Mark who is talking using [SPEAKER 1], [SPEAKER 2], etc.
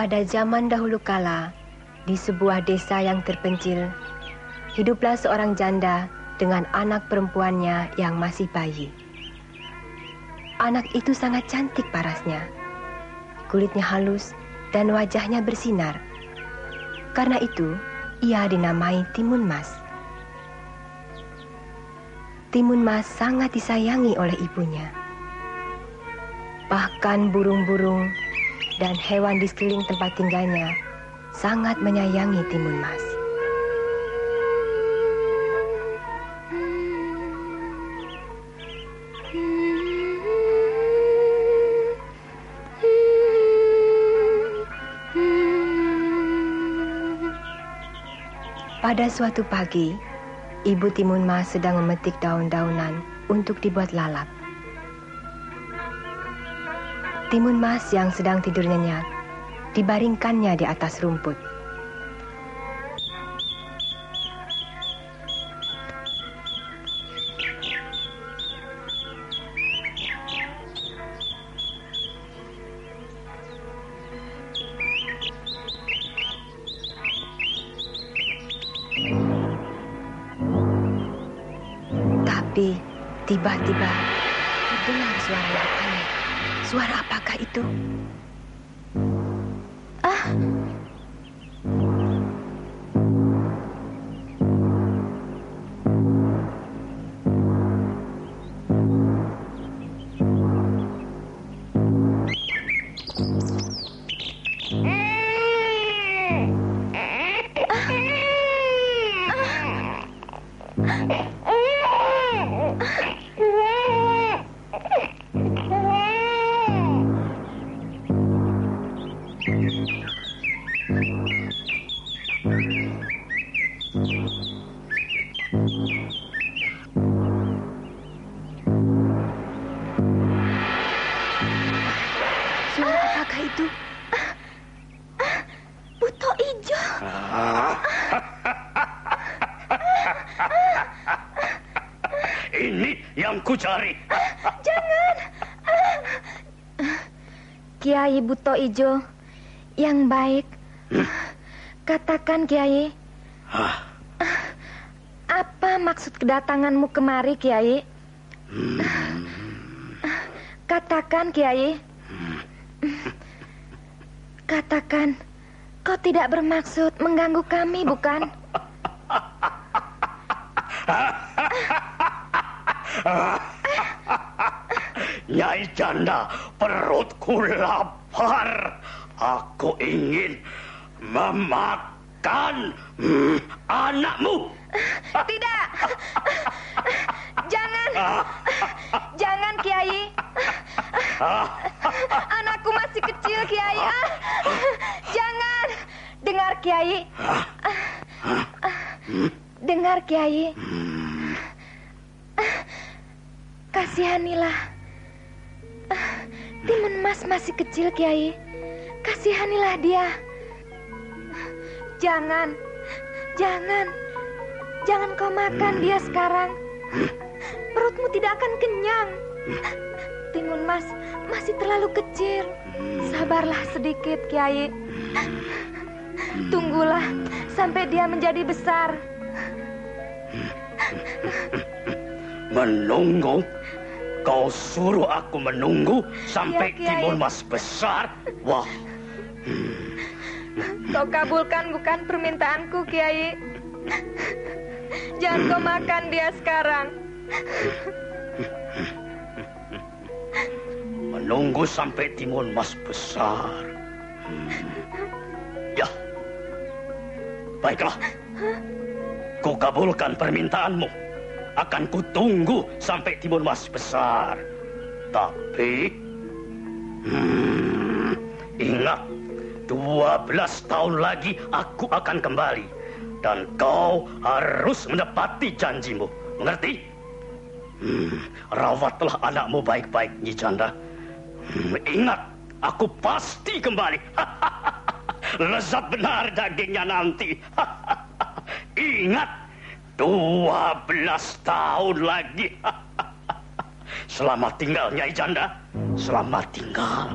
[SPEAKER 1] Pada zaman dahulu kala, di sebuah desa yang terpencil, hiduplah seorang janda dengan anak perempuannya yang masih bayi. Anak itu sangat cantik parasnya. Kulitnya halus dan wajahnya bersinar. Karena itu, ia dinamai Timun Mas. Timun Mas sangat disayangi oleh ibunya. Bahkan burung-burung dan hewan di sekeliling tempat tinggalnya sangat menyayangi Timun Mas. Pada suatu pagi, Ibu Timun Mas sedang memetik daun-daunan untuk dibuat lalap. Timun Mas yang sedang tidur nyenyak dibaringkannya di atas rumput. Tapi tiba-tiba terdengar suara yang aneh. Suara apakah itu? Suara apakah itu?
[SPEAKER 2] Buto Ijo.
[SPEAKER 3] Ini yang kucari.
[SPEAKER 2] Jangan. Kiai Buto Ijo yang baik. Katakan, Kiai. Apa maksud kedatanganmu kemari, Kiai? Katakan, Kiai. Katakan, kau tidak bermaksud mengganggu kami, bukan?
[SPEAKER 3] Nyai Janda, perutku lapar. Aku ingin memakan anakmu.
[SPEAKER 2] Tidak. Jangan. Jangan, Kiai. Anakku masih kecil, Kiai. Jangan. Dengar, Kiai. Dengar, Kiai. Kasihanilah. Timun Mas masih kecil, Kiai. Kasihanilah dia. Jangan. Jangan. Jangan kau makan dia sekarang. Perutmu tidak akan kenyang. Timun Mas masih terlalu kecil. Sabarlah sedikit, Kiai. Tunggulah sampai dia menjadi besar.
[SPEAKER 3] Menunggu? Kau suruh aku menunggu sampai
[SPEAKER 2] Ya,
[SPEAKER 3] Timun Mas besar? Wah.
[SPEAKER 2] Kau kabulkan bukan permintaanku, Kiai? Jangan kau makan dia sekarang.
[SPEAKER 3] Menunggu sampai Timun Mas besar. Ya. Baiklah. Ku kabulkan permintaanmu. Akan kutunggu sampai Timun Mas besar. Tapi ingat, 12 tahun lagi aku akan kembali. Dan kau harus menepati janjimu. Mengerti? Rawatlah anakmu baik-baik, Nyi Janda. Ingat, aku pasti kembali. Lezat benar dagingnya nanti. Ingat, 12 tahun lagi. Selamat tinggal, Nyai Janda. Selamat tinggal.